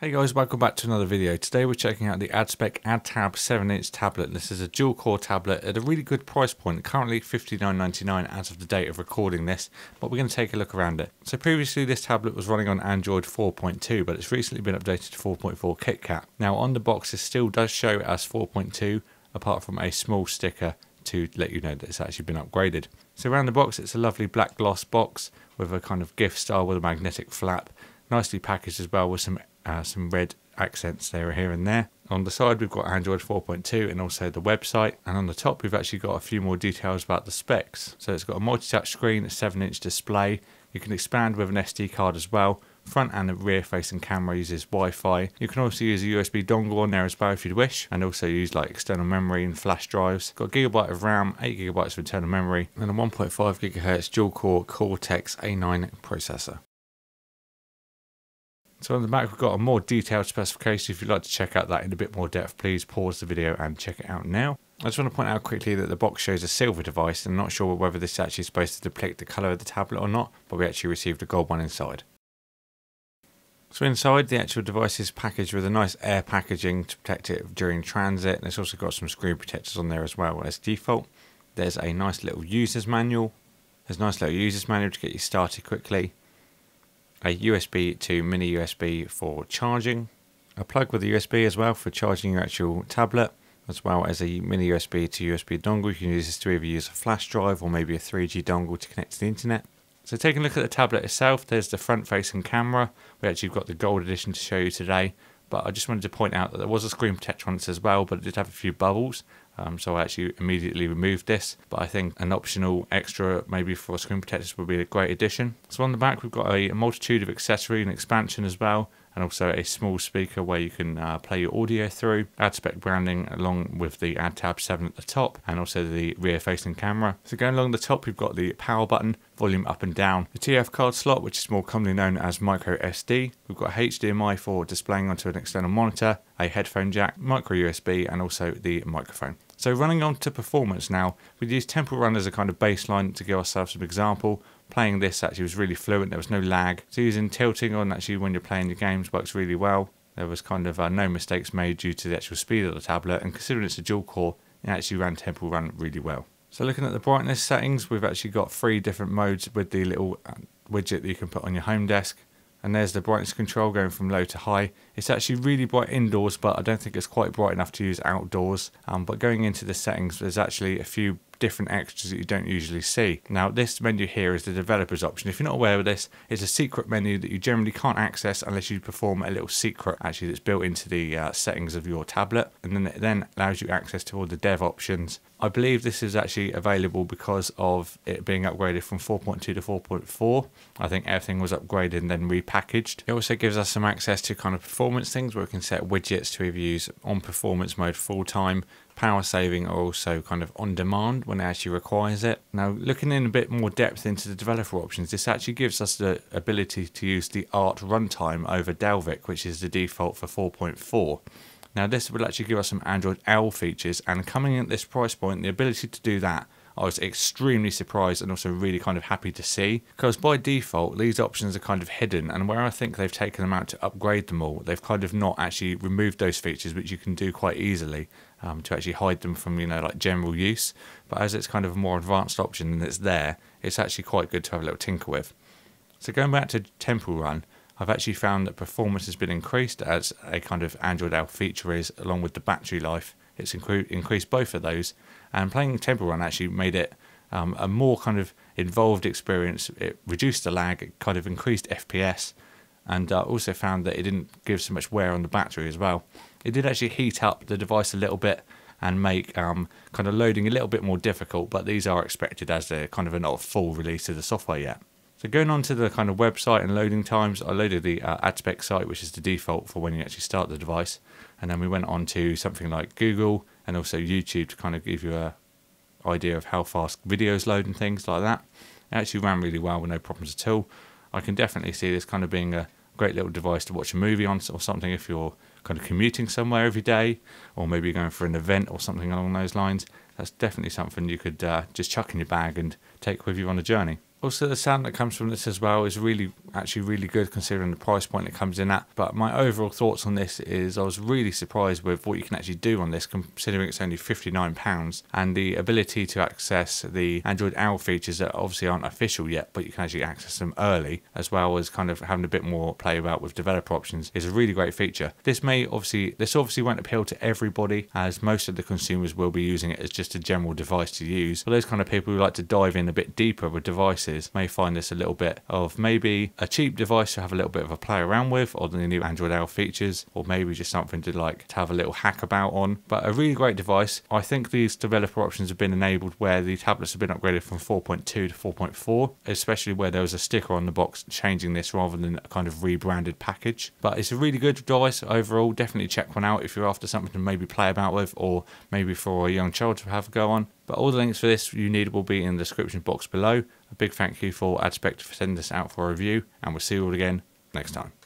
Hey guys, welcome back to another video. Today we're checking out the Adspec AdTab 7-inch tablet. This is a dual core tablet at a really good price point, currently $59.99 as of the date of recording this, but we're going to take a look around it. So previously this tablet was running on Android 4.2, but it's recently been updated to 4.4 KitKat. Now on the box it still does show it as 4.2, apart from a small sticker to let you know that it's actually been upgraded. So around the box it's a lovely black gloss box with a kind of gift style with a magnetic flap, nicely packaged as well with some red accents there, here and there. On the side we've got Android 4.2 and also the website, and on the top we've actually got a few more details about the specs. So it's got a multi-touch screen, a 7-inch display, you can expand with an SD card as well, front and rear facing camera uses Wi-Fi, you can also use a USB dongle on there as well if you'd wish, and also use like external memory and flash drives. Got a gigabyte of RAM, 8GB of internal memory, and a 1.5 GHz dual core Cortex A9 processor. So on the back we've got a more detailed specification. If you'd like to check out that in a bit more depth, please pause the video and check it out now. I just want to point out quickly that the box shows a silver device, and I'm not sure whether this is actually supposed to depict the colour of the tablet or not, but we actually received a gold one inside. So inside the actual device is packaged with a nice air packaging to protect it during transit, and it's also got some screen protectors on there as well as default. There's a nice little user's manual. There's a nice little user's manual to get you started quickly. A USB to mini USB for charging, a plug with a USB as well for charging your actual tablet, as well as a mini USB to USB dongle. You can use this to either use a flash drive or maybe a 3G dongle to connect to the internet. So taking a look at the tablet itself, there's the front facing camera. We actually got the gold edition to show you today, but I just wanted to point out that there was a screen protector on this as well, but it did have a few bubbles. So I actually immediately removed this, but I think an optional extra maybe for screen protectors would be a great addition. So on the back we've got a multitude of accessory and expansion as well, and also a small speaker where you can play your audio through, Adspec branding along with the AdTab 7 at the top, and also the rear facing camera. So going along the top we've got the power button, volume up and down, the TF card slot, which is more commonly known as micro SD. We've got HDMI for displaying onto an external monitor, a headphone jack, micro USB, and also the microphone. So running on to performance now, we'd use Temple Run as a kind of baseline to give ourselves some example. Playing this actually was really fluent, there was no lag. So using tilting on actually when you're playing your games works really well. There was kind of no mistakes made due to the actual speed of the tablet, and considering it's a dual core, it actually ran Temple Run really well. So looking at the brightness settings, we've actually got 3 different modes with the little widget that you can put on your home desk. And there's the brightness control going from low to high. It's actually really bright indoors, but I don't think it's quite bright enough to use outdoors. But going into the settings, there's actually a few different extras that you don't usually see. Now this menu here is the developers option. If you're not aware of this, it's a secret menu that you generally can't access unless you perform a little secret actually that's built into the settings of your tablet, and then it then allows you access to all the dev options. I believe this is actually available because of it being upgraded from 4.2 to 4.4. I think everything was upgraded and then repackaged. It also gives us some access to kind of performance things where we can set widgets to either use on performance mode full time, power saving, or also kind of on demand when it actually requires it. Now looking in a bit more depth into the developer options, this actually gives us the ability to use the Art runtime over Dalvik, which is the default for 4.4. Now this will actually give us some Android L features, and coming in at this price point, the ability to do that, I was extremely surprised and also really kind of happy to see, because by default these options are kind of hidden, and where I think they've taken them out to upgrade them all, they've kind of not actually removed those features which you can do quite easily to actually hide them from, you know, like general use. But as it's kind of a more advanced option and it's there, it's actually quite good to have a little tinker with. So going back to Temple Run, I've actually found that performance has been increased as a kind of Android L feature is, along with the battery life. It's increased both of those, and playing Temple Run actually made it a more kind of involved experience. It reduced the lag, it kind of increased FPS, and also found that it didn't give so much wear on the battery as well. It did actually heat up the device a little bit and make kind of loading a little bit more difficult, but these are expected as they're kind of not a full release of the software yet. So going on to the kind of website and loading times, I loaded the Adspec site, which is the default for when you actually start the device, and then we went on to something like Google and also YouTube to kind of give you a idea of how fast videos load and things like that. It actually ran really well with no problems at all. I can definitely see this kind of being a great little device to watch a movie on or something if you're kind of commuting somewhere every day, or maybe going for an event or something along those lines. That's definitely something you could just chuck in your bag and take with you on a journey. Also, the sound that comes from this as well is actually really good considering the price point it comes in at. But my overall thoughts on this is I was really surprised with what you can actually do on this, considering it's only £59, and the ability to access the Android Owl features that obviously aren't official yet, but you can actually access them early, as well as kind of having a bit more play about with developer options, is a really great feature. This obviously won't appeal to everybody, as most of the consumers will be using it as just a general device to use. For those kind of people who like to dive in a bit deeper with devices, may find this a little bit of maybe a cheap device to have a little bit of a play around with on the new Android Owl features, or maybe just something to have a little hack about on. But a really great device. I think these developer options have been enabled where the tablets have been upgraded from 4.2 to 4.4, especially where there was a sticker on the box changing this rather than a kind of rebranded package. But it's a really good device overall. Definitely check one out if you're after something to maybe play about with, or maybe for a young child to have a go on. But all the links for this you need will be in the description box below. A big thank you for Adspec for sending this out for a review, and we'll see you all again next time.